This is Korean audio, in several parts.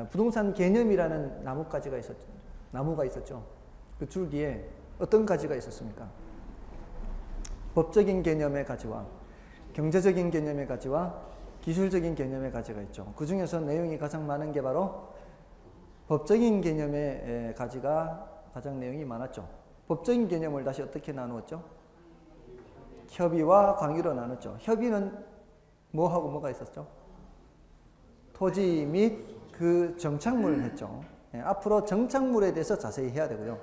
부동산 개념이라는 나무가 있었죠. 그 줄기에 어떤 가지가 있었습니까? 법적인 개념의 가지와 경제적인 개념의 가지와 기술적인 개념의 가지가 있죠. 그 중에서 내용이 가장 많은 게 바로 법적인 개념의 가지가 가장 내용이 많았죠. 법적인 개념을 다시 어떻게 나누었죠? 협의와 강의로 나눴죠. 협의는 뭐하고 뭐가 있었죠? 토지 및 그 정착물을 했죠. 앞으로 정착물에 대해서 자세히 해야 되고요.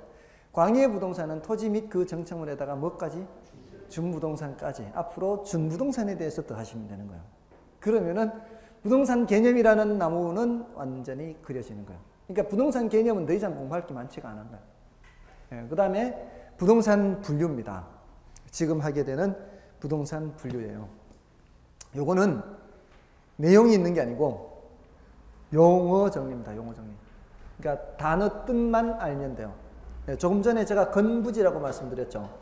광해 부동산은 토지 및 그 정착물에다가 뭐까지? 준부동산까지. 앞으로 준부동산에 대해서 더 하시면 되는 거예요. 그러면은 부동산 개념이라는 나무는 완전히 그려지는 거예요. 그러니까 부동산 개념은 더 이상 공부할 게 많지가 않은 거예요. 그 다음에 부동산 분류입니다. 지금 하게 되는 부동산 분류예요. 요거는 내용이 있는 게 아니고 용어 정리입니다. 용어 정리. 그러니까 단어 뜻만 알면 돼요. 조금 전에 제가 건부지라고 말씀드렸죠.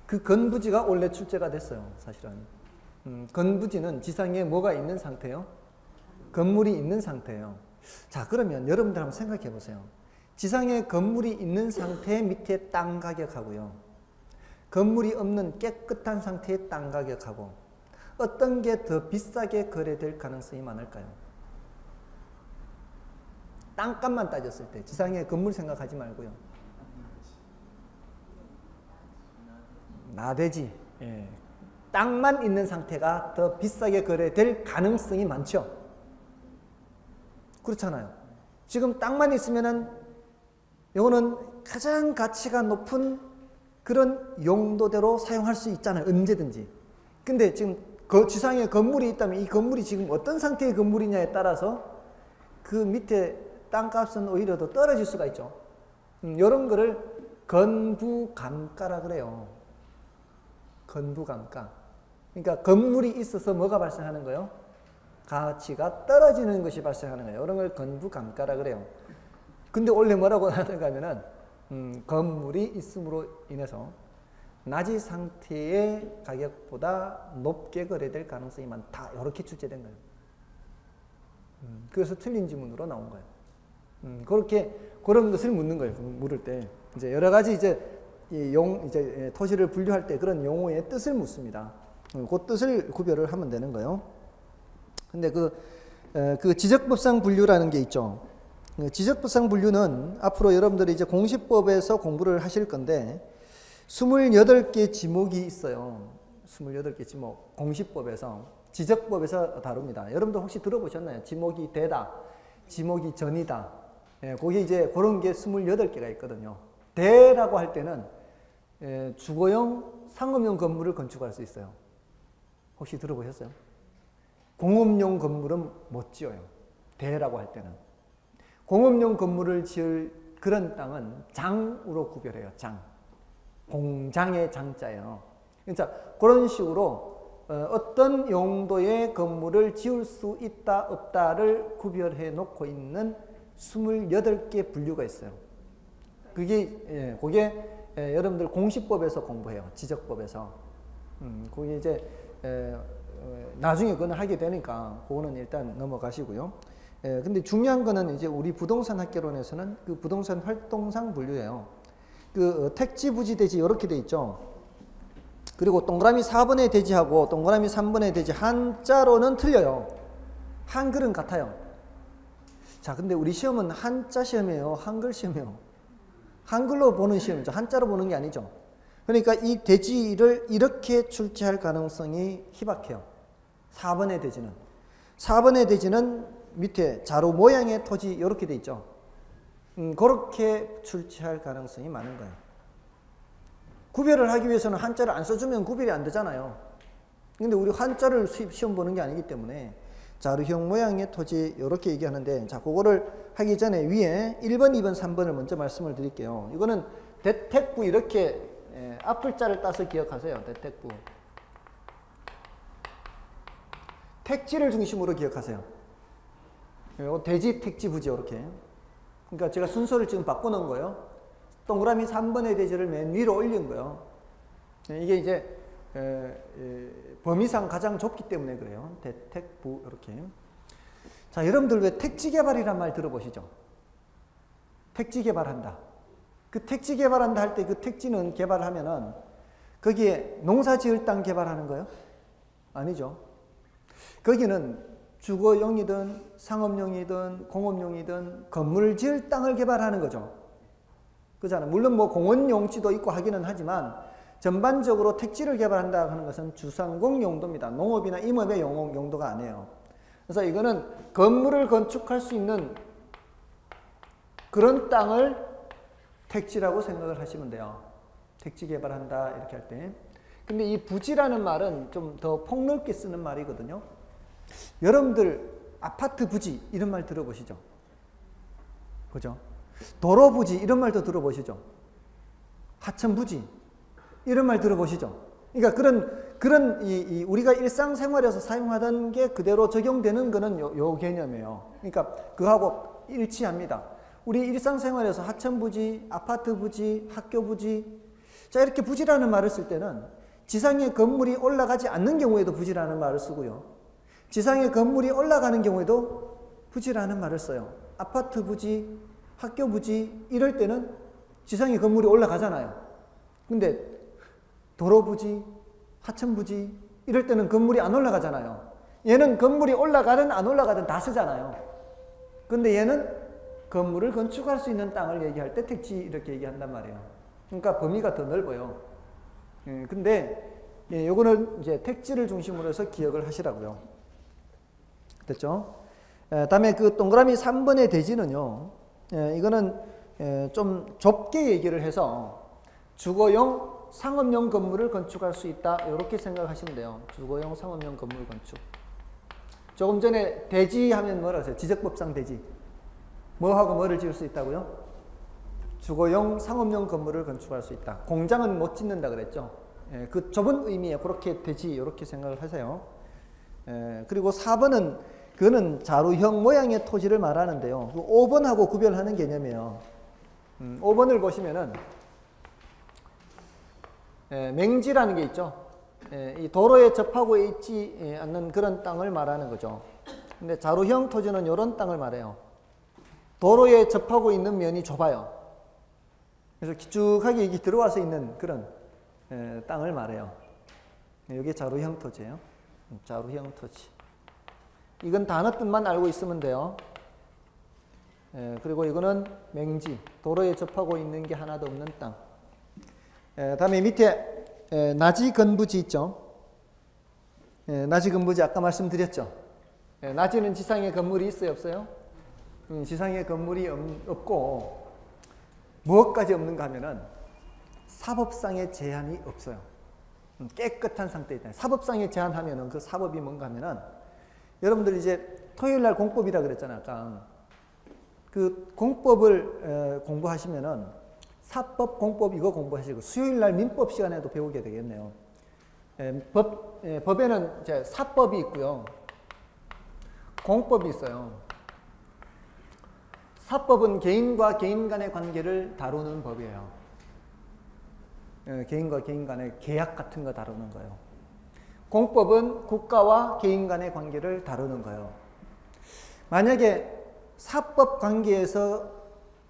그 건부지가 원래 출제가 됐어요. 사실은. 건부지는 지상에 뭐가 있는 상태예요? 건물이 있는 상태예요. 자, 그러면 여러분들 한번 생각해 보세요. 지상에 건물이 있는 상태 밑에 땅 가격하고요. 건물이 없는 깨끗한 상태의 땅 가격하고 어떤 게 더 비싸게 거래될 가능성이 많을까요? 땅값만 따졌을 때 지상에 건물 생각하지 말고요. 나대지. 예. 땅만 있는 상태가 더 비싸게 거래될 가능성이 많죠. 그렇잖아요. 지금 땅만 있으면은 이거는 가장 가치가 높은 그런 용도대로 사용할 수 있잖아요. 언제든지. 근데 지금 그 지상에 건물이 있다면 이 건물이 지금 어떤 상태의 건물이냐에 따라서 그 밑에 땅값은 오히려 더 떨어질 수가 있죠. 이런 거를 건부감가라 그래요. 건부감가. 그러니까 건물이 있어서 뭐가 발생하는 거예요? 가치가 떨어지는 것이 발생하는 거예요. 이런 걸 건부감가라 그래요. 근데 원래 뭐라고 하는가 하면은 건물이 있음으로 인해서 낮은 상태의 가격보다 높게 거래될 가능성이 많다. 이렇게 출제된 거예요. 그래서 틀린 지문으로 나온 거예요. 그렇게 그런 것을 묻는 거예요. 물을 때 이제 여러 가지 이제 토지를 분류할 때 그런 용어의 뜻을 묻습니다. 그 뜻을 구별을 하면 되는 거예요. 근데 그 지적법상 분류라는 게 있죠. 지적법상 분류는 앞으로 여러분들이 이제 공시법에서 공부를 하실 건데 28개 지목이 있어요. 28개 지목. 공시법에서 지적법에서 다룹니다. 여러분들 혹시 들어보셨나요? 지목이 되다, 지목이 전이다. 예, 거기 이제 그런 게 28개가 있거든요. 대라고 할 때는 주거용, 상업용 건물을 건축할 수 있어요. 혹시 들어보셨어요? 공업용 건물은 못 지어요. 대라고 할 때는. 공업용 건물을 지을 그런 땅은 장으로 구별해요. 장. 공장의 장자예요. 그러니까 그런 식으로 어떤 용도의 건물을 지을 수 있다 없다를 구별해 놓고 있는 28개 분류가 있어요. 그게 여러분들 공시법에서 공부해요. 지적법에서. 그게 이제 나중에 그건 하게 되니까 그거는 일단 넘어가시고요. 근데 중요한 거는 이제 우리 부동산 학개론에서는 그 부동산 활동상 분류예요. 그 택지, 부지, 대지 이렇게 돼 있죠. 그리고 동그라미 4번의 대지하고 동그라미 3번의 대지 한자로는 틀려요. 한글은 같아요. 자, 근데 우리 시험은 한자 시험이에요? 한글 시험이에요? 한글로 보는 시험이죠. 한자로 보는 게 아니죠. 그러니까 이 대지를 이렇게 출제할 가능성이 희박해요. 4번의 대지는. 4번의 대지는 밑에 자루 모양의 토지 이렇게 돼 있죠. 그렇게 출제할 가능성이 많은 거예요. 구별을 하기 위해서는 한자를 안 써주면 구별이 안 되잖아요. 근데 우리 한자를 시험 보는 게 아니기 때문에 자루형 모양의 토지 이렇게 얘기하는데, 자, 그거를 하기 전에 위에 1번, 2번, 3번을 먼저 말씀을 드릴게요. 이거는 대택부 이렇게 앞글자를 따서 기억하세요. 대택부. 택지를 중심으로 기억하세요. 대지, 택지, 부지 이렇게. 그러니까 제가 순서를 지금 바꿔놓은 거예요. 동그라미 3번의 대지를 맨 위로 올린 거예요. 이게 이제 범위상 가장 좁기 때문에 그래요. 대택부 이렇게. 자, 여러분들 왜 택지 개발이란 말 들어보시죠? 택지 개발한다. 그 택지 개발한다 할 때 그 택지는 개발하면은 거기에 농사 지을 땅 개발하는 거예요? 아니죠. 거기는 주거용이든 상업용이든 공업용이든 건물 지을 땅을 개발하는 거죠. 그잖아요. 물론 뭐 공원 용지도 있고 하기는 하지만 전반적으로 택지를 개발한다 하는 것은 주상공 용도입니다. 농업이나 임업의 용도가 아니에요. 그래서 이거는 건물을 건축할 수 있는 그런 땅을 택지라고 생각을 하시면 돼요. 택지 개발한다 이렇게 할 때. 근데 이 부지라는 말은 좀 더 폭넓게 쓰는 말이거든요. 여러분들 아파트 부지 이런 말 들어보시죠? 그죠? 도로 부지 이런 말도 들어보시죠? 하천 부지 이런 말 들어보시죠? 그러니까 그런 우리가 일상생활에서 사용하던 게 그대로 적용되는 거는 요 개념이에요. 그러니까 그하고 일치합니다. 우리 일상생활에서 하천 부지, 아파트 부지, 학교 부지, 자 이렇게 부지라는 말을 쓸 때는 지상에 건물이 올라가지 않는 경우에도 부지라는 말을 쓰고요. 지상에 건물이 올라가는 경우에도 부지라는 말을 써요. 아파트 부지, 학교 부지 이럴 때는 지상에 건물이 올라가잖아요. 근데 도로 부지, 하천 부지 이럴 때는 건물이 안 올라가잖아요. 얘는 건물이 올라가든 안 올라가든 다 쓰잖아요. 근데 얘는 건물을 건축할 수 있는 땅을 얘기할 때 택지 이렇게 얘기한단 말이에요. 그러니까 범위가 더 넓어요. 근데 요거는 이제 택지를 중심으로 해서 기억을 하시라고요. 됐죠? 다음에 그 동그라미 3번의 대지는요. 이거는 좀 좁게 얘기를 해서 주거용 상업용 건물을 건축할 수 있다. 이렇게 생각하시면 돼요. 주거용 상업용 건물 건축. 조금 전에 대지 하면 뭐라 하세요? 지적법상 대지. 뭐하고 뭐를 지을 수 있다고요? 주거용 상업용 건물을 건축할 수 있다. 공장은 못 짓는다 그랬죠. 그 좁은 의미에 그렇게 대지 이렇게 생각을 하세요. 그리고 4번은 그거는 자루형 모양의 토지를 말하는데요. 5번하고 구별하는 개념이에요. 5번을 보시면은 맹지라는 게 있죠. 이 도로에 접하고 있지 않는 그런 땅을 말하는 거죠. 근데 자루형 토지는 이런 땅을 말해요. 도로에 접하고 있는 면이 좁아요. 그래서 길쭉하게 이게 들어와서 있는 그런 땅을 말해요. 이게 자루형 토지예요. 자루형 토지. 이건 단어 뜻만 알고 있으면 돼요. 그리고 이거는 맹지. 도로에 접하고 있는 게 하나도 없는 땅. 다음에 밑에 나지 건부지 있죠. 나지 건부지 아까 말씀드렸죠. 나지는 지상에 건물이 있어요, 없어요? 지상에 건물이 없고 무엇까지 없는가 하면은 사법상의 제한이 없어요. 깨끗한 상태에 있다. 사법상의 제한 하면은 그 사법이 뭔가 하면은 여러분들 이제 토요일 날 공법이라 그랬잖아요. 아까. 그 공법을 공부하시면은 사법, 공법 이거 공부하시고 수요일 날 민법 시간에도 배우게 되겠네요. 법에는 이제 사법이 있고요. 공법이 있어요. 사법은 개인과 개인 간의 관계를 다루는 법이에요. 개인과 개인 간의 계약 같은 거 다루는 거예요. 공법은 국가와 개인 간의 관계를 다루는 거예요. 만약에 사법 관계에서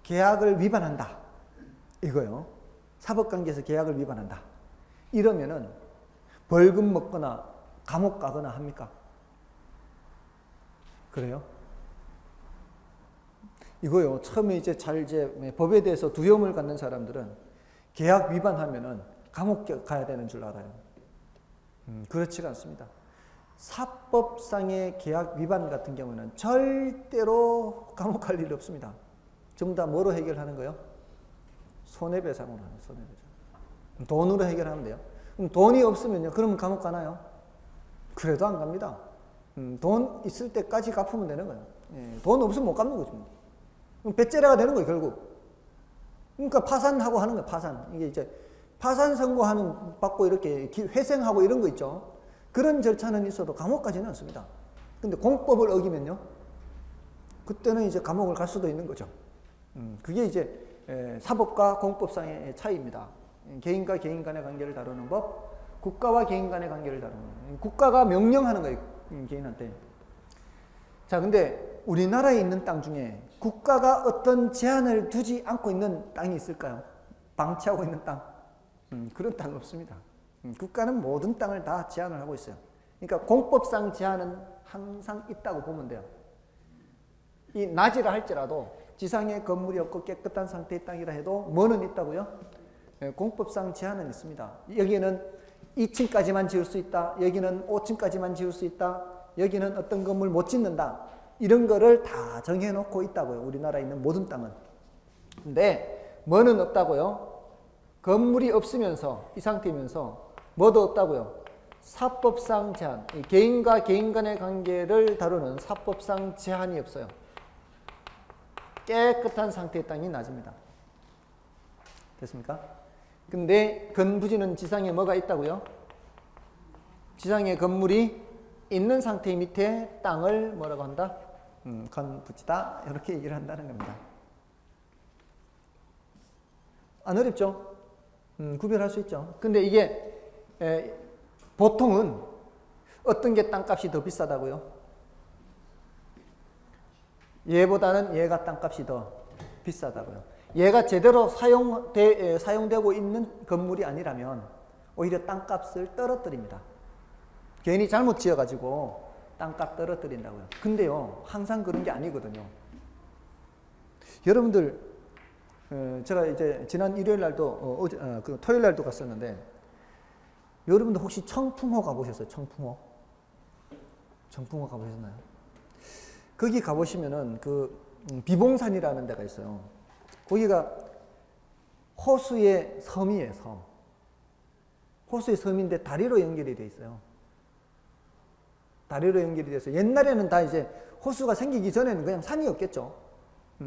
계약을 위반한다. 이거요. 사법 관계에서 계약을 위반한다. 이러면은 벌금 먹거나 감옥 가거나 합니까? 그래요? 이거요. 처음에 이제 법에 대해서 두려움을 갖는 사람들은 계약 위반하면은 감옥 가야 되는 줄 알아요. 그렇지가 않습니다. 사법상의 계약 위반 같은 경우는 절대로 감옥 갈 일 없습니다. 전부 다 뭐로 해결하는 거예요? 손해배상으로 하는 손해배상. 돈으로 해결하면 돼요. 그럼 돈이 없으면요? 그러면 감옥 가나요? 그래도 안 갑니다. 돈 있을 때까지 갚으면 되는 거예요. 돈 없으면 못 갚는 거죠. 그럼 배째라가 되는 거예요, 결국. 그러니까 파산하고 하는 거예요, 파산. 이게 이제 파산 선고하는 받고 이렇게 회생하고 이런 거 있죠. 그런 절차는 있어도 감옥 가지는 않습니다. 근데 공법을 어기면요, 그때는 이제 감옥을 갈 수도 있는 거죠. 그게 이제 사법과 공법상의 차이입니다. 개인과 개인 간의 관계를 다루는 법, 국가와 개인 간의 관계를 다루는 법. 국가가 명령하는 거예요, 개인한테. 자, 근데 우리나라에 있는 땅 중에 국가가 어떤 제한을 두지 않고 있는 땅이 있을까요? 방치하고 있는 땅. 그런 땅은 없습니다. 국가는 모든 땅을 다 제한을 하고 있어요. 그러니까 공법상 제한은 항상 있다고 보면 돼요. 이 낮이라 할지라도 지상에 건물이 없고 깨끗한 상태의 땅이라 해도 뭐는 있다고요? 공법상 제한은 있습니다. 여기는 2층까지만 지을 수 있다. 여기는 5층까지만 지을 수 있다. 여기는 어떤 건물 못 짓는다. 이런 거를 다 정해놓고 있다고요. 우리나라에 있는 모든 땅은. 근데 뭐는 없다고요? 건물이 없으면서 이 상태이면서 뭐도 없다고요? 사법상 제한. 개인과 개인 간의 관계를 다루는 사법상 제한이 없어요. 깨끗한 상태의 땅이 낮습니다. 됐습니까? 근데 건부지는 지상에 뭐가 있다고요? 지상에 건물이 있는 상태 밑에 땅을 뭐라고 한다? 건부지다. 이렇게 얘기를 한다는 겁니다. 안 어렵죠? 구별할 수 있죠. 근데 이게 보통은 어떤 게 땅값이 더 비싸다고요? 얘보다는 얘가 땅값이 더 비싸다고요. 얘가 제대로 사용되고 있는 건물이 아니라면 오히려 땅값을 떨어뜨립니다. 괜히 잘못 지어가지고 땅값 떨어뜨린다고요. 근데요, 항상 그런 게 아니거든요. 여러분들, 제가 이제 지난 일요일 날도, 그 토요일 날도 갔었는데, 여러분들 혹시 청풍호 가보셨어요? 청풍호? 청풍호 가보셨나요? 거기 가보시면은 그 비봉산이라는 데가 있어요. 거기가 호수의 섬이에요, 섬. 호수의 섬인데 다리로 연결이 돼 있어요. 다리로 연결이 돼서 옛날에는 다 이제 호수가 생기기 전에는 그냥 산이었겠죠.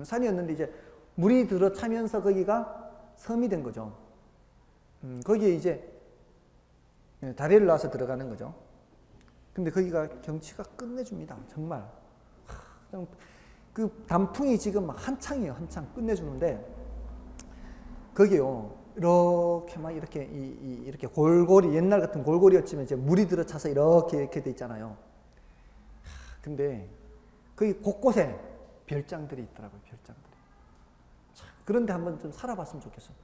산이었는데 이제 물이 들어차면서 거기가 섬이 된 거죠. 거기에 이제 다리를 놔서 들어가는 거죠. 근데 거기가 경치가 끝내줍니다. 정말. 그 단풍이 지금 막 한창이에요. 한창 끝내주는데 거기요. 이렇게 막 이렇게 골고리 옛날 같은 골고리였지만 이제 물이 들어차서 이렇게 돼 있잖아요. 근데 거기 곳곳에 별장들이 있더라고요. 별장들이. 그런데 한번 좀 살아봤으면 좋겠어요.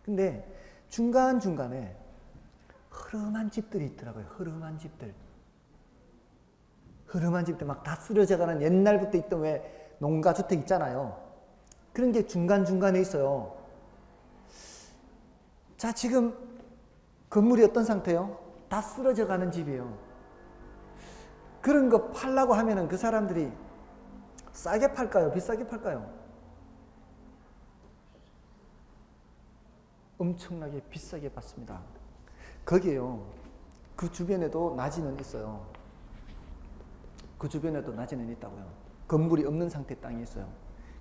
근데 중간중간에 흐름한 집들이 있더라고요. 흐름한 집들. 흐름한 집들 막 다 쓰러져가는 옛날부터 있던 왜 농가주택 있잖아요. 그런 게 중간중간에 있어요. 자, 지금 건물이 어떤 상태예요? 다 쓰러져가는 집이에요. 그런 거 팔라고 하면은 그 사람들이 싸게 팔까요? 비싸게 팔까요? 엄청나게 비싸게 받습니다. 거기에요. 그 주변에도 낮이는 있어요. 그 주변에도 낮이는 있다고요. 건물이 없는 상태 땅이 있어요.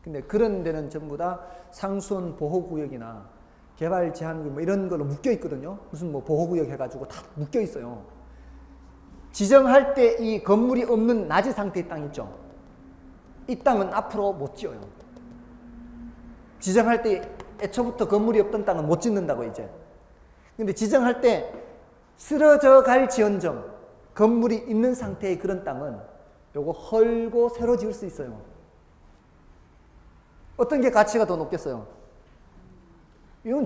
근데 그런 데는 전부 다 상수원 보호구역이나 개발 제한구역 뭐 이런 걸로 묶여 있거든요. 무슨 뭐 보호구역 해가지고 다 묶여 있어요. 지정할 때 이 건물이 없는 낮은 상태의 땅 있죠. 이 땅은 앞으로 못 지어요. 지정할 때 애초부터 건물이 없던 땅은 못 짓는다고 이제. 근데 지정할 때 쓰러져 갈 지언정 건물이 있는 상태의 그런 땅은 요거 헐고 새로 지을 수 있어요. 어떤 게 가치가 더 높겠어요? 이건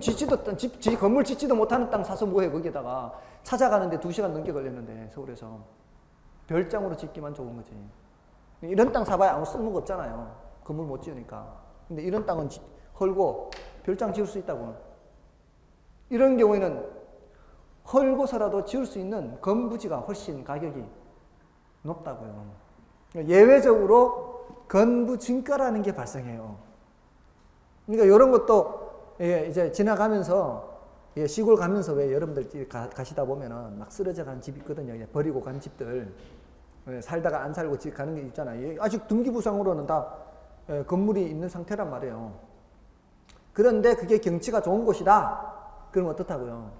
건물 짓지도 못하는 땅 사서 뭐해. 거기에다가 찾아가는데 2시간 넘게 걸렸는데 서울에서. 별장으로 짓기만 좋은 거지. 이런 땅 사봐야 아무 쓸모가 없잖아요. 건물 못 지으니까. 근데 이런 땅은 헐고 별장 지을 수 있다고. 이런 경우에는 헐고서라도 지을 수 있는 건부지가 훨씬 가격이 높다고요. 예외적으로 건부진가라는 게 발생해요. 그러니까 이런 것도 이제 지나가면서 시골 가면서 왜 여러분들 가시다 보면은 막 쓰러져 간 집 있거든요. 버리고 간 집들. 살다가 안 살고 집 가는 게 있잖아요. 아직 등기부상으로는 다 건물이 있는 상태란 말이에요. 그런데 그게 경치가 좋은 곳이다. 그럼 어떻다고요?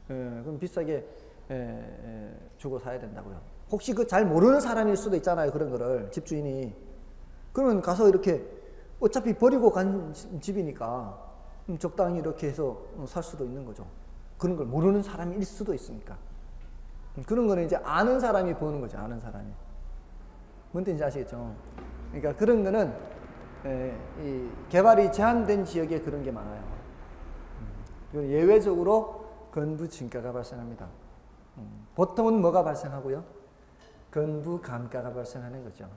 그럼 비싸게 주고 사야 된다고요. 혹시 그 잘 모르는 사람일 수도 있잖아요. 그런 거를 집주인이. 그러면 가서 이렇게 어차피 버리고 간 집이니까 적당히 이렇게 해서 살 수도 있는 거죠. 그런 걸 모르는 사람일 수도 있으니까. 그런 거는 이제 아는 사람이 보는 거죠. 아는 사람이. 뭔 뜻인지 아시겠죠? 그러니까 그런 거는 이 개발이 제한된 지역에 그런 게 많아요. 예외적으로 건부진가가 발생합니다. 보통은 뭐가 발생하고요? 건부감가가 발생하는 거죠.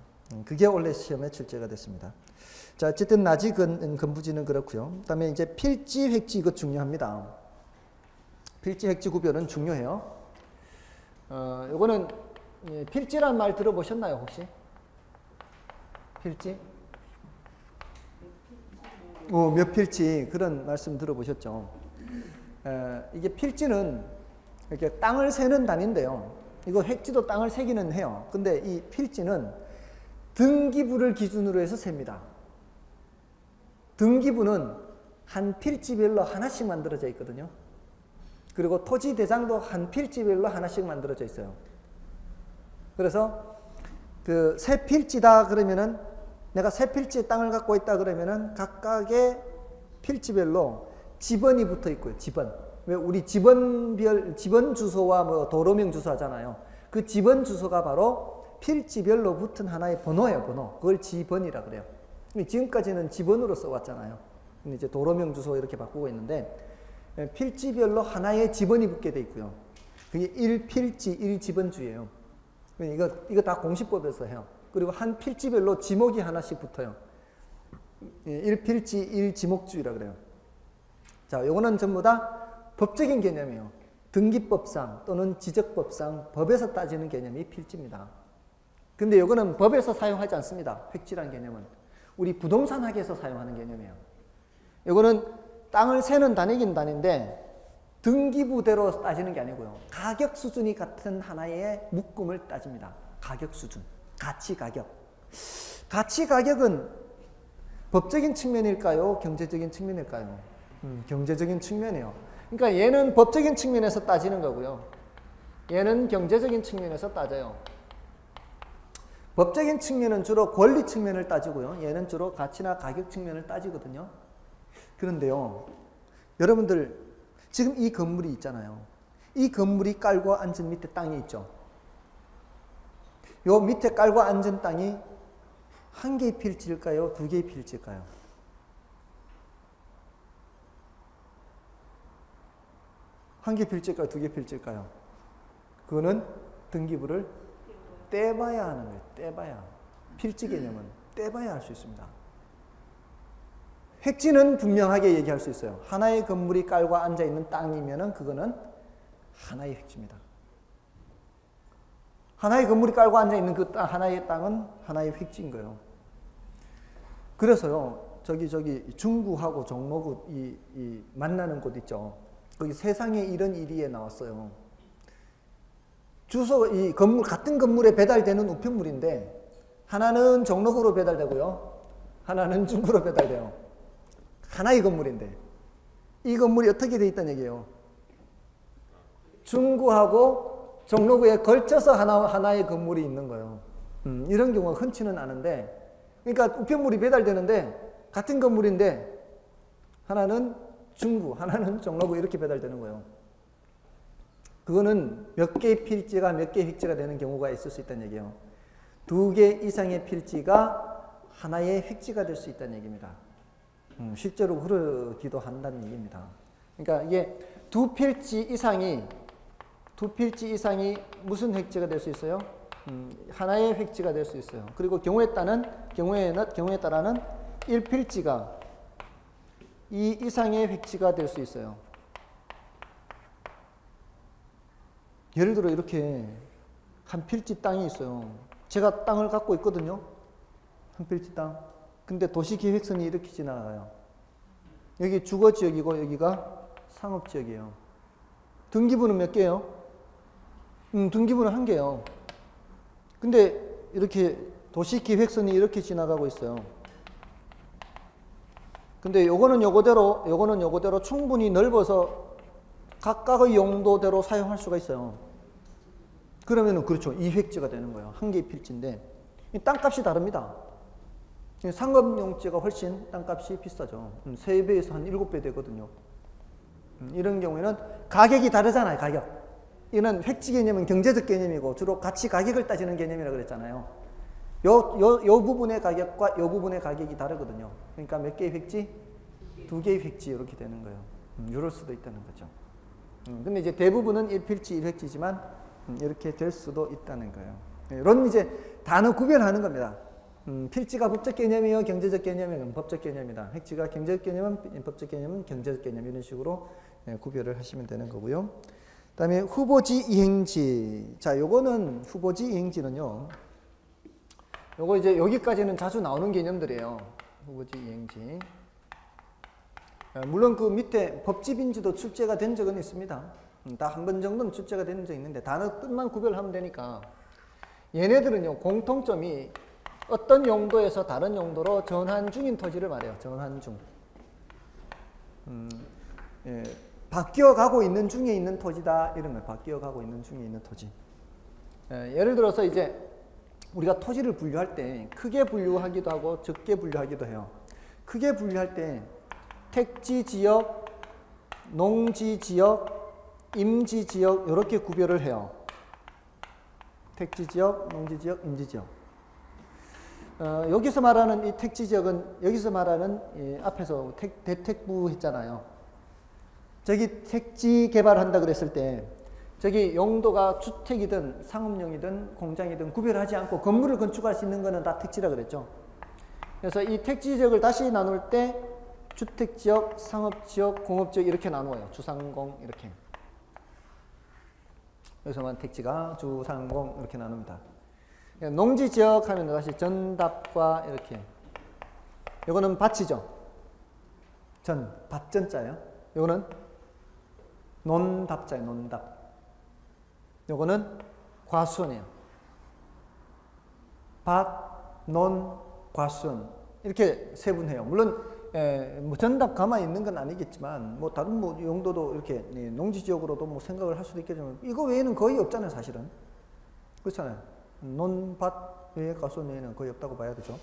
그게 원래 시험에 출제가 됐습니다. 자, 어쨌든 나지 건부지는 그렇고요. 그다음에 이제 필지, 획지 이거 중요합니다. 필지, 획지 구별은 중요해요. 요거는 필지란 말 들어보셨나요, 혹시? 필지? 몇 필지 그런 말씀 들어보셨죠? 이게 필지는 이렇게 땅을 세는 단위인데요. 이거 획지도 땅을 세기는 해요. 근데 이 필지는 등기부를 기준으로 해서 셉니다. 등기부는 한 필지별로 하나씩 만들어져 있거든요. 그리고 토지 대장도 한 필지별로 하나씩 만들어져 있어요. 그래서 그 세 필지다 그러면은 내가 세 필지의 땅을 갖고 있다 그러면은 각각의 필지별로 지번이 붙어 있고요. 지번. 왜 우리 지번별 지번 주소와 뭐 도로명 주소 하잖아요. 그 지번 주소가 바로 필지별로 붙은 하나의 번호예요. 번호. 그걸 지번이라 그래요. 지금까지는 지번으로 써왔잖아요. 근데 이제 도로명 주소 이렇게 바꾸고 있는데 필지별로 하나의 지번이 붙게 돼 있고요. 그게 1필지 1지번주예요. 이거 다 공시법에서 해요. 그리고 한 필지별로 지목이 하나씩 붙어요. 1필지 1지목주의라 그래요. 자, 요거는 전부 다 법적인 개념이에요. 등기법상 또는 지적법상 법에서 따지는 개념이 필지입니다. 근데 요거는 법에서 사용하지 않습니다. 획지라는 개념은. 우리 부동산 학에서 사용하는 개념이에요. 요거는 땅을 세는 단위긴 단위인데 등기부대로 따지는 게 아니고요. 가격 수준이 같은 하나의 묶음을 따집니다. 가격 수준. 가치 가격. 가치 가격은 법적인 측면일까요? 경제적인 측면일까요? 경제적인 측면이에요. 그러니까 얘는 법적인 측면에서 따지는 거고요. 얘는 경제적인 측면에서 따져요. 법적인 측면은 주로 권리 측면을 따지고요. 얘는 주로 가치나 가격 측면을 따지거든요. 그런데요, 여러분들 지금 이 건물이 있잖아요. 이 건물이 깔고 앉은 밑에 땅이 있죠. 요 밑에 깔고 앉은 땅이 한 개의 필지일까요? 두 개의 필지일까요? 한 개 필지일까요? 두 개 필지일까요? 그거는 등기부를 떼봐야 하는 거예요. 떼봐야. 필지 개념은 떼봐야 할 수 있습니다. 획지는 분명하게 얘기할 수 있어요. 하나의 건물이 깔고 앉아있는 땅이면은 그거는 하나의 획지입니다. 하나의 건물이 깔고 앉아있는 그 하나의 땅은 하나의 획지인 거예요. 그래서요, 저기 중구하고 종로구 이 만나는 곳 있죠. 거기 세상에 이런 일이에 나왔어요. 주소, 이 건물, 같은 건물에 배달되는 우편물인데, 하나는 종로구로 배달되고요. 하나는 중구로 배달돼요. 하나의 건물인데. 이 건물이 어떻게 돼 있다는 얘기예요? 중구하고 종로구에 걸쳐서 하나의 건물이 있는 거예요. 이런 경우가 흔치는 않은데, 그러니까 우편물이 배달되는데, 같은 건물인데, 하나는 중구, 하나는 종로구 이렇게 배달되는 거예요. 그거는 몇 개의 필지가 몇 개의 획지가 되는 경우가 있을 수 있다는 얘기예요. 두 개 이상의 필지가 하나의 획지가 될 수 있다는 얘기입니다. 실제로 그러기도 한다는 얘기입니다. 그러니까 이게 두 필지 이상이 무슨 획지가 될 수 있어요? 하나의 획지가 될 수 있어요. 그리고 경우에 따라는 1필지가 2 이상의 획지가 될 수 있어요. 예를 들어 이렇게 한 필지 땅이 있어요. 제가 땅을 갖고 있거든요. 한 필지 땅. 근데 도시계획선이 이렇게 지나가요. 여기 주거지역이고 여기가 상업지역이에요. 등기부는 몇 개예요? 등기부는 한 개예요. 근데 이렇게 도시계획선이 이렇게 지나가고 있어요. 근데 요거는 요거대로 충분히 넓어서 각각의 용도대로 사용할 수가 있어요. 그러면은 그렇죠. 2획지가 되는 거예요. 한 개의 필지인데 이 땅값이 다릅니다. 상업용지가 훨씬 땅값이 비싸죠. 3배에서 한 7배 되거든요. 이런 경우에는 가격이 다르잖아요. 가격. 이거는 획지 개념은 경제적 개념이고 주로 가치 가격을 따지는 개념이라고 그랬잖아요. 요 부분의 가격과 요 부분의 가격이 다르거든요. 그러니까 몇 개의 획지? 2개의 획지 이렇게 되는 거예요. 이럴 수도 있다는 거죠. 근데 이제 대부분은 1필지 1획지지만 이렇게 될 수도 있다는 거예요. 이런 이제 단어 구별하는 겁니다. 필지가 법적 개념이요, 경제적 개념이요, 법적 개념이다. 획지가 경제적 개념은 법적 개념은 경제적 개념 이런 식으로 구별을 하시면 되는 거고요. 그다음에 후보지 이행지. 자, 요거는 후보지 이행지는요. 요거 이제 여기까지는 자주 나오는 개념들이에요. 후보지 이행지. 물론 그 밑에 법집인지도 출제가 된 적은 있습니다. 다 한 번 정도는 출제가 된 적이 있는데 단어 뜻만 구별하면 되니까 얘네들은요 공통점이 어떤 용도에서 다른 용도로 전환 중인 토지를 말해요. 전환 중. 바뀌어가고 있는 중에 있는 토지다 이런 거예요. 바뀌어가고 있는 중에 있는 토지. 예를 들어서 이제 우리가 토지를 분류할 때 크게 분류하기도 하고 적게 분류하기도 해요. 크게 분류할 때 택지지역, 농지지역, 임지지역 이렇게 구별을 해요. 택지지역, 농지지역, 임지지역. 여기서 말하는 이 택지지역은 여기서 말하는 이 앞에서 대택부 했잖아요. 저기 택지 개발한다 그랬을 때 저기 용도가 주택이든 상업용이든 공장이든 구별하지 않고 건물을 건축할 수 있는 거는 다 택지라 그랬죠. 그래서 이 택지지역을 다시 나눌 때 주택지역, 상업지역, 공업지역 이렇게 나누어요. 주상공 이렇게. 여기서만 택지가 주상공 이렇게 나눕니다. 농지지역 하면 다시 전답과 이렇게. 이거는 밭이죠. 밭전자예요. 이거는 논답자예요. 논답. 요거는 과수원이에요. 밭, 논, 과수원 이렇게 세분해요. 물론 뭐 전답 가만히 있는 건 아니겠지만 뭐 다른 뭐 용도도 이렇게 농지지역으로도 뭐 생각을 할 수도 있겠지만 이거 외에는 거의 없잖아요. 사실은. 그렇잖아요. 논, 밭 외에 과수원 외에는 거의 없다고 봐야 되죠.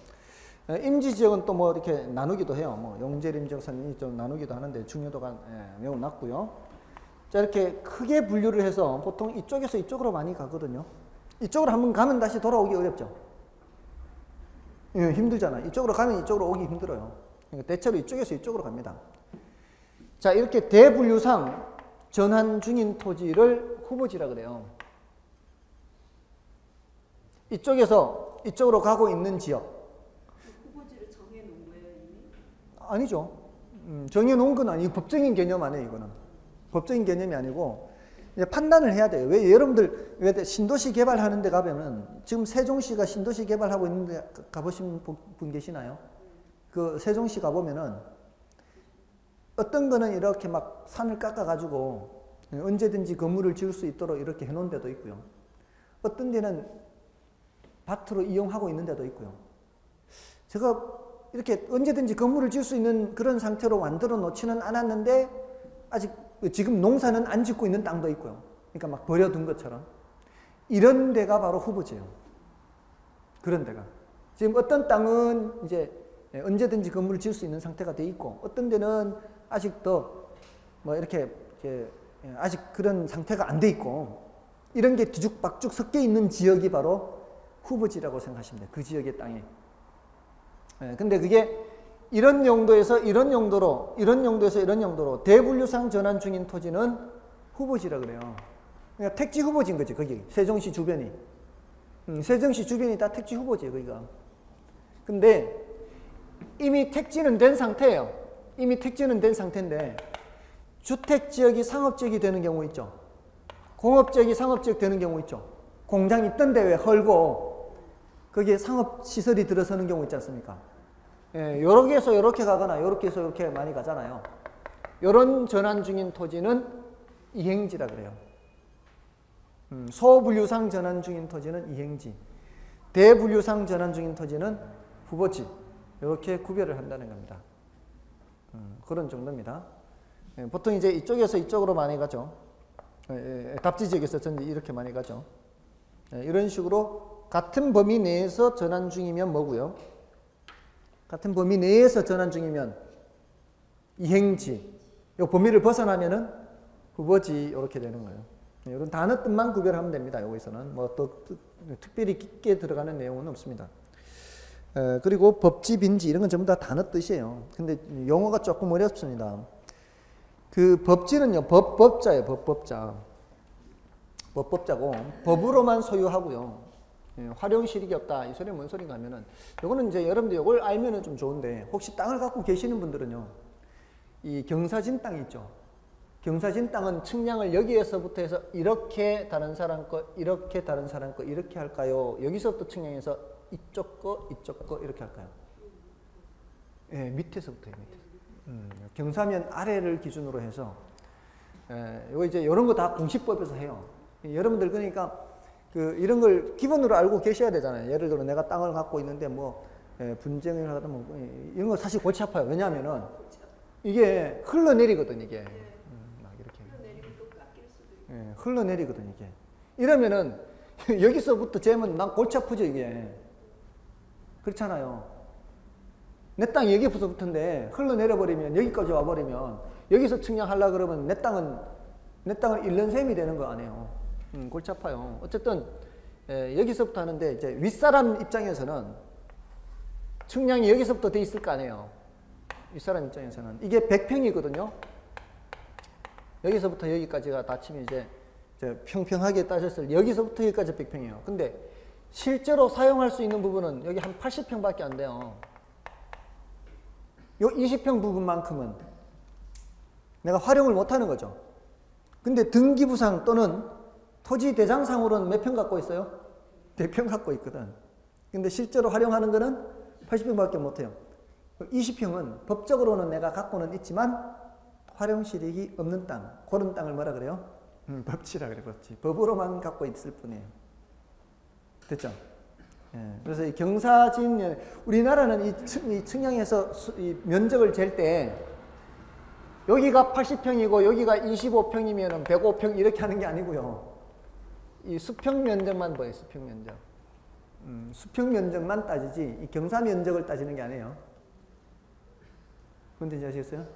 임지지역은 또 뭐 이렇게 나누기도 해요. 뭐 용재림지역 선이 좀 나누기도 하는데 중요도가 매우 낮고요. 자, 이렇게 크게 분류를 해서 보통 이쪽에서 이쪽으로 많이 가거든요. 이쪽으로 한번 가면 다시 돌아오기 어렵죠. 힘들잖아요. 이쪽으로 가면 이쪽으로 오기 힘들어요. 그러니까 대체로 이쪽에서 이쪽으로 갑니다. 자, 이렇게 대분류상 전환 중인 토지를 후보지라 그래요. 이쪽에서 이쪽으로 가고 있는 지역. 후보지를 정해놓은 거예요, 이미? 아니죠. 정해놓은 건 아니고 법적인 개념 아니에요, 이거는. 법적인 개념이 아니고 이제 판단을 해야 돼요. 왜 여러분들 왜 신도시 개발하는 데 가면은 지금 세종시가 신도시 개발하고 있는데 가보신 분 계시나요? 그 세종시 가보면은 어떤 거는 이렇게 막 산을 깎아가지고 언제든지 건물을 지을 수 있도록 이렇게 해놓은 데도 있고요. 어떤 데는 밭으로 이용하고 있는 데도 있고요. 제가 이렇게 언제든지 건물을 지을 수 있는 그런 상태로 만들어 놓지는 않았는데 아직 지금 농사는 안 짓고 있는 땅도 있고요. 그러니까 막 버려둔 것처럼. 이런 데가 바로 후보지예요. 그런 데가. 지금 어떤 땅은 이제 언제든지 건물을 지을 수 있는 상태가 돼 있고 어떤 데는 아직도 뭐 이렇게 아직 그런 상태가 안 돼 있고 이런 게 뒤죽박죽 섞여 있는 지역이 바로 후보지라고 생각하시면 돼요. 그 지역의 땅이. 근데 그게 이런 용도에서 이런 용도로, 이런 용도에서 이런 용도로 대분류상 전환 중인 토지는 후보지라 그래요. 그러니까 택지 후보지인 거지, 거기. 세종시 주변이. 세종시 주변이 다 택지 후보지예요, 거기가. 근데 이미 택지는 된 상태예요. 이미 택지는 된 상태인데 주택지역이 상업지역이 되는 경우 있죠. 공업지역이 상업지역 되는 경우 있죠. 공장 있던 데 왜 헐고 거기에 상업시설이 들어서는 경우 있지 않습니까? 요렇게에서 요렇게 가거나 요렇게에서 요렇게 많이 가잖아요. 요런 전환 중인 토지는 이행지라 그래요. 소분류상 전환 중인 토지는 이행지, 대분류상 전환 중인 토지는 후보지. 이렇게 구별을 한다는 겁니다. 그런 정도입니다. 보통 이제 이쪽에서 이쪽으로 많이 가죠. 답지지역에서 전지 이렇게 많이 가죠. 이런 식으로 같은 범위 내에서 전환 중이면 뭐고요? 같은 범위 내에서 전환 중이면 이행지. 이 범위를 벗어나면은 후보지 이렇게 되는 거예요. 이런 단어 뜻만 구별하면 됩니다. 여기서는 뭐 또 특별히 깊게 들어가는 내용은 없습니다. 그리고 법지, 빈지 이런 건 전부 다 단어 뜻이에요. 근데 용어가 조금 어렵습니다. 그 법지는요, 법자예요. 법자. 법자고 법으로만 소유하고요. 활용 실익이 없다. 이 소리는 뭔 소리인가 하면은, 요거는 이제 여러분들 요걸 알면은 좀 좋은데, 혹시 땅을 갖고 계시는 분들은요, 이 경사진 땅이 있죠. 경사진 땅은 측량을 여기에서부터 해서 이렇게 다른 사람 거, 이렇게 다른 사람 거, 이렇게 할까요? 여기서부터 측량해서 이쪽 거, 이쪽 거, 이렇게 할까요? 예, 밑에서부터요, 밑에서. 경사면 아래를 기준으로 해서, 요 이제 이런 거 다 공시법에서 해요. 여러분들 그러니까 이런 걸 기본으로 알고 계셔야 되잖아요. 예를 들어 내가 땅을 갖고 있는데 뭐 분쟁을 하다 뭐 이런 거 사실 골치 아파요. 왜냐하면은 이게 흘러내리거든 이게. 막 이렇게. 흘러내리고 또 깎일 수도 있고. 예, 흘러내리거든 이게. 이러면은 여기서부터 재면 난 골치 아프죠 이게. 그렇잖아요. 내 땅이 여기부터 붙은데 흘러내려 버리면 여기까지 와 버리면 여기서 측량하려 그러면 내 땅을 잃는 셈이 되는 거 아니에요. 골치 아파요. 어쨌든 여기서부터 하는데 이제 윗사람 입장에서는 측량이 여기서부터 돼 있을 거 아니에요. 윗사람 입장에서는 이게 100평이거든요. 여기서부터 여기까지가 다 치면 이제 평평하게 따졌을 여기서부터 여기까지 100평이에요. 근데 실제로 사용할 수 있는 부분은 여기 한 80평밖에 안 돼요. 요 20평 부분만큼은 내가 활용을 못 하는 거죠. 근데 등기부상 또는 토지 대장상으로는 몇 평 갖고 있어요? 100평 갖고 있거든. 근데 실제로 활용하는 거는 80평밖에 못 해요. 20평은 법적으로는 내가 갖고는 있지만 활용 실익이 없는 땅. 그런 땅을 뭐라 그래요? 법지라 그래, 법지. 법으로만 갖고 있을 뿐이에요. 됐죠? 예, 그래서 이 경사진, 우리나라는 이 측량에서 이 면적을 잴 때 여기가 80평이고 여기가 25평이면 105평 이렇게 하는 게 아니고요. 이 수평 면적만 봐요, 수평 면적. 수평 면적만 따지지 이 경사 면적을 따지는 게 아니에요. 뭔지 아시겠어요?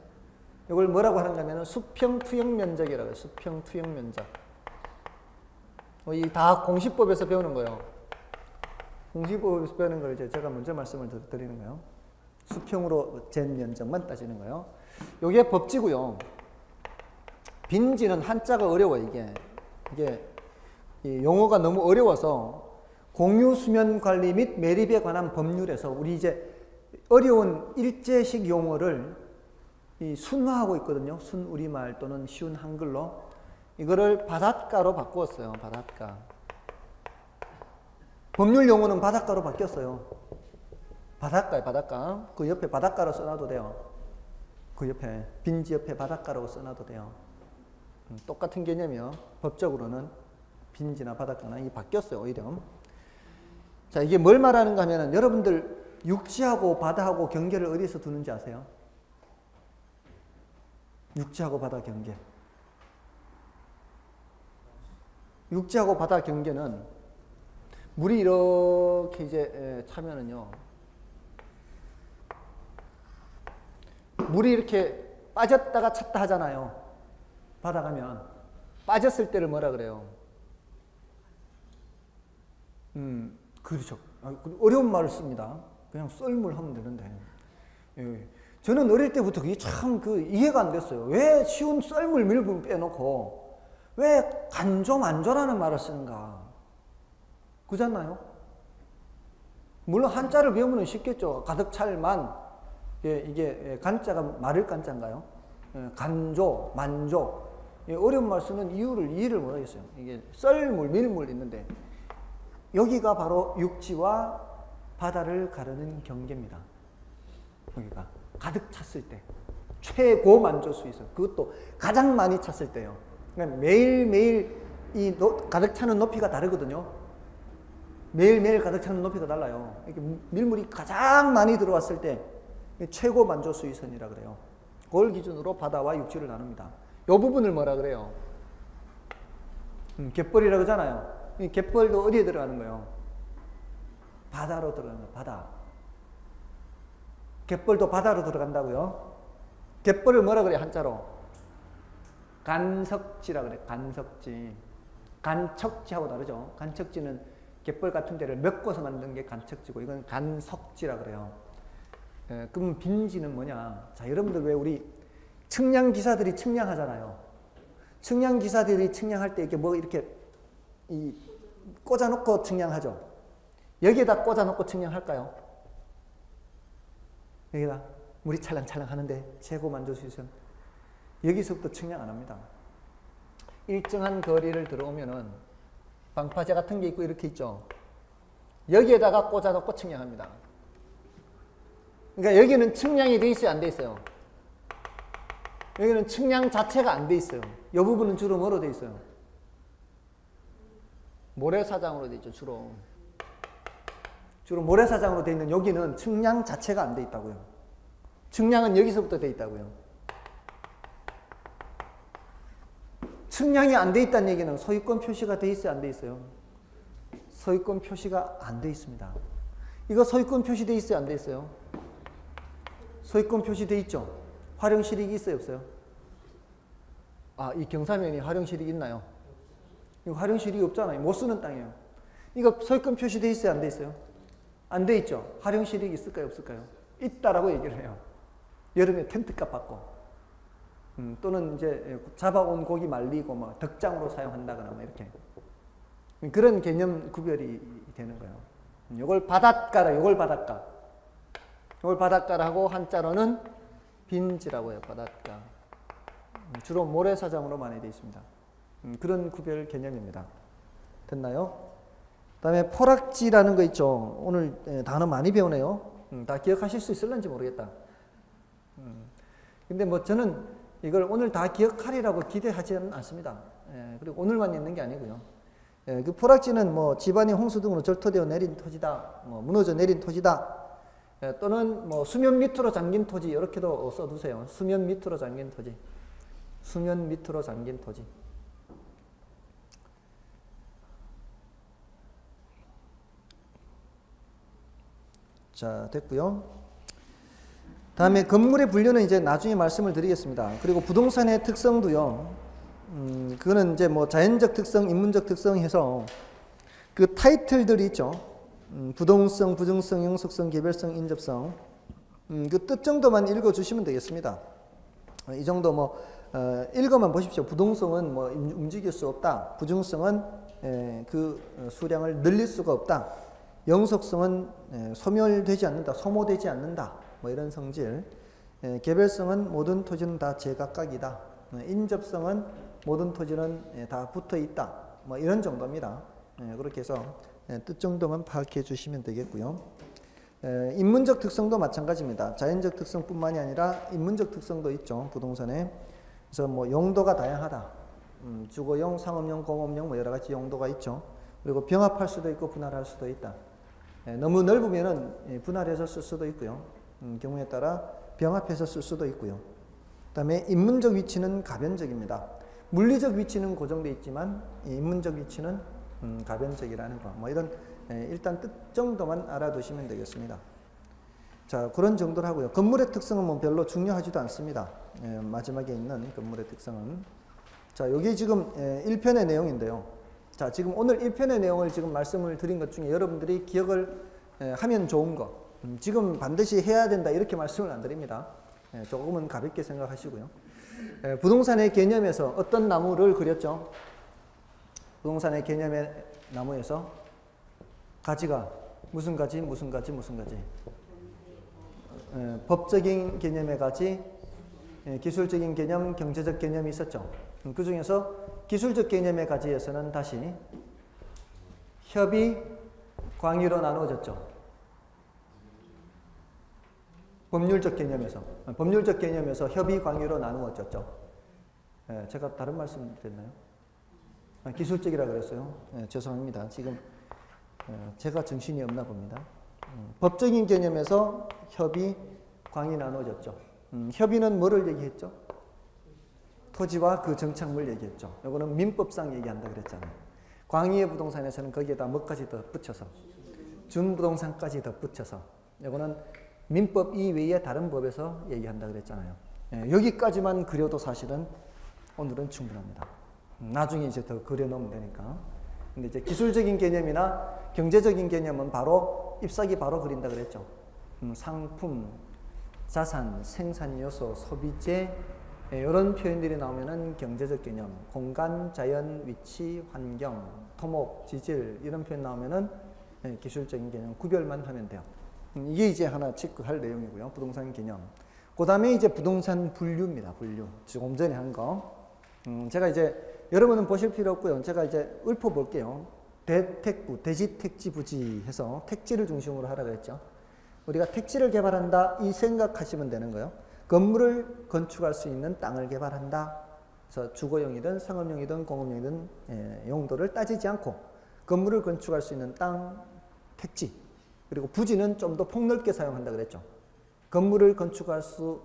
이걸 뭐라고 하는가 하면 수평 투영 면적이라고 해요. 수평 투영 면적. 이 다 공시법에서 배우는 거예요. 공시법에서 배우는 걸 이제 제가 먼저 말씀을 드리는 거예요. 수평으로 잰 면적만 따지는 거예요. 이게 법지고요. 빈지는 한자가 어려워 이게 이 용어가 너무 어려워서 공유수면 관리 및 매립에 관한 법률에서 우리 이제 어려운 일제식 용어를 순화하고 있거든요. 순우리말 또는 쉬운 한글로 이거를 바닷가로 바꾸었어요. 바닷가. 법률 용어는 바닷가로 바뀌었어요. 바닷가에 바닷가. 그 옆에 바닷가로 써놔도 돼요. 그 옆에 빈지 옆에 바닷가라고 써놔도 돼요. 똑같은 개념이요. 법적으로는 빈지나 바닷가나 이 바뀌었어요. 오히려. 자, 이게 뭘 말하는가 하면은 여러분들 육지하고 바다하고 경계를 어디서 두는지 아세요? 육지하고 바다 경계. 육지하고 바다 경계는 물이 이렇게 이제 차면은요. 물이 이렇게 빠졌다가 찼다 하잖아요. 바다 가면 빠졌을 때를 뭐라 그래요? 그렇죠. 어려운 말을 씁니다. 그냥 썰물 하면 되는데. 예. 저는 어릴 때부터 그게 참 이해가 안 됐어요. 왜 쉬운 썰물 밀분 빼놓고 왜 간조 만조라는 말을 쓰는가? 그잖아요. 물론 한자를 배우면 쉽겠죠. 가득 찰만. 예, 이게 간자가 마를 간자인가요? 예, 간조, 만조. 예, 어려운 말 쓰는 이해를 못 하겠어요. 이게 썰물, 밀물 있는데 여기가 바로 육지와 바다를 가르는 경계입니다. 여기가 가득 찼을 때 최고 만조 수위선 그것도 가장 많이 찼을 때요. 그러니까 매일매일 이 가득 차는 높이가 다르거든요. 매일매일 가득 차는 높이가 달라요. 이렇게 밀물이 가장 많이 들어왔을 때 최고 만조 수위선이라 그래요. 그걸 기준으로 바다와 육지를 나눕니다. 이 부분을 뭐라 그래요? 갯벌이라고 하잖아요. 이 갯벌도 어디에 들어가는 거예요? 바다로 들어가는 거예요. 바다. 갯벌도 바다로 들어간다고요? 갯벌을 뭐라 그래요? 한자로? 간석지라 그래요. 간석지. 간척지하고 다르죠. 간척지는 갯벌 같은 데를 메꿔서 만든 게 간척지고 이건 간석지라 그래요. 그럼 빈지는 뭐냐? 자, 여러분들 왜 우리 측량 기사들이 측량하잖아요. 측량 기사들이 측량할 때 이렇게 뭐 이렇게 꽂아놓고 측량하죠. 여기에다 꽂아놓고 측량할까요? 여기다 물이 찰랑찰랑 하는데 최고 만져주시면 여기서부터 측량 안 합니다. 일정한 거리를 들어오면은 방파제 같은 게 있고 이렇게 있죠. 여기에다가 꽂아놓고 측량합니다. 그러니까 여기는 측량이 돼 있어요, 안 돼 있어요? 여기는 측량 자체가 안 돼 있어요. 이 부분은 주로 뭐로 돼 있어요? 모래사장으로 돼 있죠, 주로. 주로 모래사장으로 돼 있는 여기는 측량 자체가 안 돼 있다고요. 측량은 여기서부터 돼 있다고요. 측량이 안 돼 있다는 얘기는 소유권 표시가 돼 있어요, 안 돼 있어요? 소유권 표시가 안 돼 있습니다. 이거 소유권 표시돼 있어요, 안 돼 있어요? 소유권 표시돼 있죠? 활용실익이 있어요, 없어요? 아, 이 경사면이 활용실익이 있나요? 이거 활용실익이 없잖아요. 못 쓰는 땅이에요. 이거 소유권 표시돼 있어요, 안 돼 있어요? 안 돼 있죠? 활용실익이 있을까요, 없을까요? 있다라고 얘기를 해요. 여름에 텐트값 받고. 또는 이제 잡아온 고기 말리고 뭐 덕장으로 사용한다거나 뭐 이렇게 그런 개념 구별이 되는 거예요. 요걸 바닷가라, 요걸 바닷가. 요걸 바닷가라고 한자로는 빈지라고 해요. 바닷가. 주로 모래사장으로 많이 되어 있습니다. 그런 구별 개념입니다. 됐나요? 그다음에 포락지라는 거 있죠. 오늘 단어 많이 배우네요. 다 기억하실 수 있을런지 모르겠다. 근데 뭐 저는 이걸 오늘 다 기억하리라고 기대하지는 않습니다. 그리고 오늘만 있는 게 아니고요. 그 포락지는 뭐 집안이 홍수 등으로 절토되어 내린 토지다, 뭐 무너져 내린 토지다, 또는 뭐 수면 밑으로 잠긴 토지 이렇게도 써두세요. 수면 밑으로 잠긴 토지, 수면 밑으로 잠긴 토지. 자, 됐고요. 다음에 건물의 분류는 이제 나중에 말씀을 드리겠습니다. 그리고 부동산의 특성도요. 그거는 이제 뭐 자연적 특성, 인문적 특성 해서 그 타이틀들이 있죠. 부동성, 부증성, 영속성, 개별성, 인접성. 그 뜻 정도만 읽어주시면 되겠습니다. 이 정도 뭐 읽어만 보십시오. 부동성은 뭐 움직일 수 없다. 부증성은 그 수량을 늘릴 수가 없다. 영속성은 소멸되지 않는다. 소모되지 않는다. 뭐 이런 성질. 개별성은 모든 토지는 다 제각각이다. 인접성은 모든 토지는 다 붙어 있다. 뭐 이런 정도입니다. 그렇게 해서 뜻 정도만 파악해 주시면 되겠고요. 인문적 특성도 마찬가지입니다. 자연적 특성뿐만이 아니라 인문적 특성도 있죠. 부동산에. 그래서 뭐 용도가 다양하다. 주거용, 상업용, 공업용 뭐 여러 가지 용도가 있죠. 그리고 병합할 수도 있고 분할할 수도 있다. 너무 넓으면은 분할해서 쓸 수도 있고요. 경우에 따라 병합해서 쓸 수도 있고요. 그 다음에 인문적 위치는 가변적입니다. 물리적 위치는 고정되어 있지만 인문적 위치는 가변적이라는 거. 뭐 이런 일단 뜻 정도만 알아두시면 되겠습니다. 자, 그런 정도로 하고요. 건물의 특성은 뭐 별로 중요하지도 않습니다. 마지막에 있는 건물의 특성은. 자, 여기 지금 1편의 내용인데요. 자, 지금 오늘 1편의 내용을 지금 말씀을 드린 것 중에 여러분들이 기억을 하면 좋은 거. 지금 반드시 해야 된다 이렇게 말씀을 안 드립니다. 조금은 가볍게 생각하시고요. 부동산의 개념에서 어떤 나무를 그렸죠? 부동산의 개념의 나무에서 가지가 무슨 가지, 무슨 가지, 무슨 가지? 법적인 개념의 가지, 기술적인 개념, 경제적 개념이 있었죠. 그 중에서 기술적 개념의 가지에서는 다시 협의, 광의로 나누어졌죠. 법률적 개념에서 협의, 광의로 나누어졌죠. 제가 다른 말씀 드렸나요? 기술적이라 그랬어요. 죄송합니다. 지금 제가 정신이 없나 봅니다. 법적인 개념에서 협의, 광의 나누어졌죠. 협의는 뭐를 얘기했죠? 토지와 그 정착물 얘기했죠. 이거는 민법상 얘기한다 그랬잖아요. 광의의 부동산에서는 거기에다 뭐까지 더 붙여서 준부동산까지 더 붙여서 이거는 민법 이외의 다른 법에서 얘기한다 그랬잖아요. 여기까지만 그려도 사실은 오늘은 충분합니다. 나중에 이제 더 그려놓으면 되니까. 근데 이제 기술적인 개념이나 경제적인 개념은 바로 잎사귀 바로 그린다 그랬죠. 상품, 자산, 생산 요소, 소비재 이런 표현들이 나오면은 경제적 개념, 공간, 자연, 위치, 환경, 토목, 지질 이런 표현 나오면은 기술적인 개념 구별만 하면 돼요. 이게 이제 하나 체크할 내용이고요. 부동산 개념. 그 다음에 이제 부동산 분류입니다. 분류. 조금 전에 한 거. 제가 이제 여러분은 보실 필요 없고요. 제가 이제 읊어볼게요. 대택부, 대지택지부지 해서 택지를 중심으로 하라 그랬죠. 우리가 택지를 개발한다 이 생각하시면 되는 거예요. 건물을 건축할 수 있는 땅을 개발한다. 그래서 주거용이든 상업용이든 공업용이든 용도를 따지지 않고 건물을 건축할 수 있는 땅, 택지. 그리고 부지는 좀 더 폭넓게 사용한다 그랬죠. 건물을 건축할 수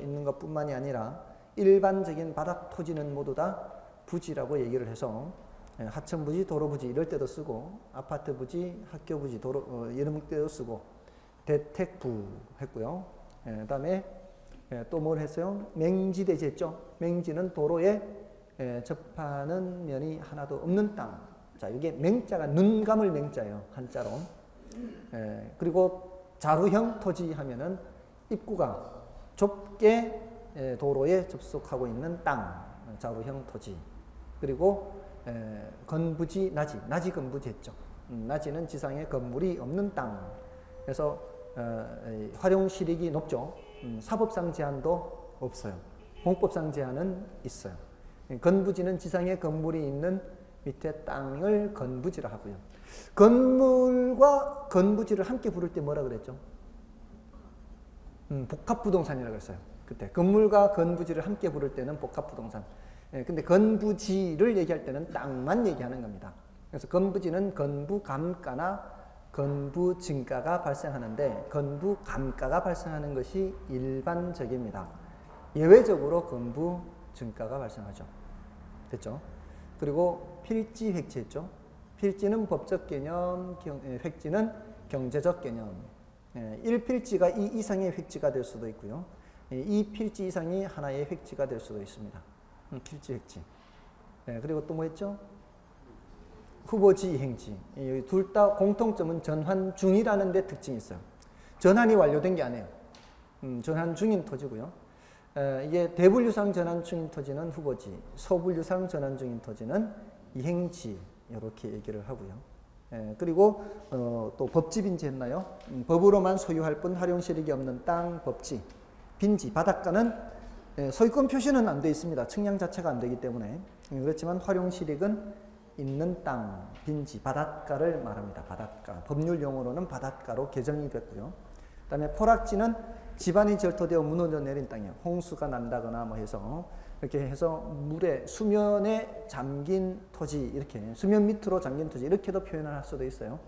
있는 것뿐만이 아니라 일반적인 바닥 토지는 모두 다 부지라고 얘기를 해서 하천부지, 도로부지 이럴 때도 쓰고 아파트 부지, 학교 부지, 도로 이런 때도 쓰고 대택부 했고요. 그다음에 또 뭘 했어요? 맹지대지 했죠. 맹지는 도로에 접하는 면이 하나도 없는 땅. 자, 이게 맹자가 눈 감을 맹자예요. 한자로. 그리고 자루형 토지 하면은 입구가 좁게 도로에 접속하고 있는 땅. 자루형 토지. 그리고 건부지, 나지 건부지 했죠. 나지는 지상에 건물이 없는 땅. 그래서 활용 실익이 높죠. 사법상 제한도 없어요. 공법상 제한은 있어요. 건부지는 지상에 건물이 있는 밑에 땅을 건부지라 하고요. 건물과 건부지를 함께 부를 때 뭐라 그랬죠? 복합부동산이라고 했어요. 그때 건물과 건부지를 함께 부를 때는 복합부동산. 근데 건부지를 얘기할 때는 땅만 얘기하는 겁니다. 그래서 건부지는 건부감가나 건부증가가 발생하는데 건부감가가 발생하는 것이 일반적입니다. 예외적으로 건부증가가 발생하죠. 됐죠? 그리고 필지, 획지 했죠. 필지는 법적 개념, 획지는 경제적 개념. 1필지가 2 이상의 획지가 될 수도 있고요. 2필지 이상이 하나의 획지가 될 수도 있습니다. 필지, 획지. 그리고 또 뭐 했죠? 후보지, 이행지. 둘 다 공통점은 전환 중이라는 데 특징이 있어요. 전환이 완료된 게 아니에요. 전환 중인 토지고요. 이게 대분류상 전환 중인 토지는 후보지, 소분류상 전환 중인 토지는 이행지 이렇게 얘기를 하고요. 그리고 또 법지, 빈지 했나요? 법으로만 소유할 뿐 활용 실익이 없는 땅, 법지. 빈지, 바닷가는 소유권 표시는 안 돼 있습니다. 측량 자체가 안 되기 때문에. 그렇지만 활용 실익은 있는 땅, 빈지, 바닷가를 말합니다. 바닷가. 법률 용어로는 바닷가로 개정이 됐고요. 그 다음에 포락지는 지반이 절토되어 무너져 내린 땅이에요. 홍수가 난다거나 뭐 해서 이렇게 해서 물에 수면에 잠긴 토지, 이렇게 수면 밑으로 잠긴 토지 이렇게도 표현을 할 수도 있어요.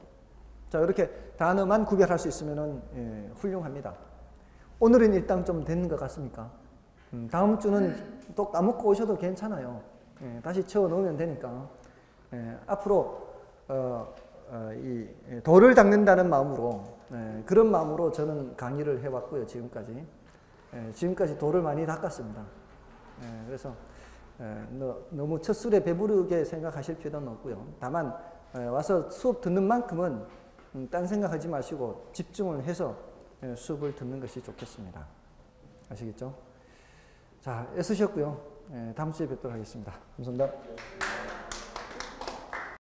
자, 이렇게 단어만 구별할 수 있으면은 훌륭합니다. 오늘은 일단 좀 된 것 같습니까? 다음 주는 또 까먹고 오셔도 괜찮아요. 다시 채워 넣으면 되니까. 앞으로 이 돌을 닦는다는 마음으로 그런 마음으로 저는 강의를 해왔고요. 지금까지 돌을 많이 닦았습니다. 그래서 너무 첫 술에 배부르게 생각하실 필요는 없고요. 다만 와서 수업 듣는 만큼은 딴 생각하지 마시고 집중을 해서 수업을 듣는 것이 좋겠습니다. 아시겠죠? 자, 애쓰셨고요. 다음 주에 뵙도록 하겠습니다. 감사합니다.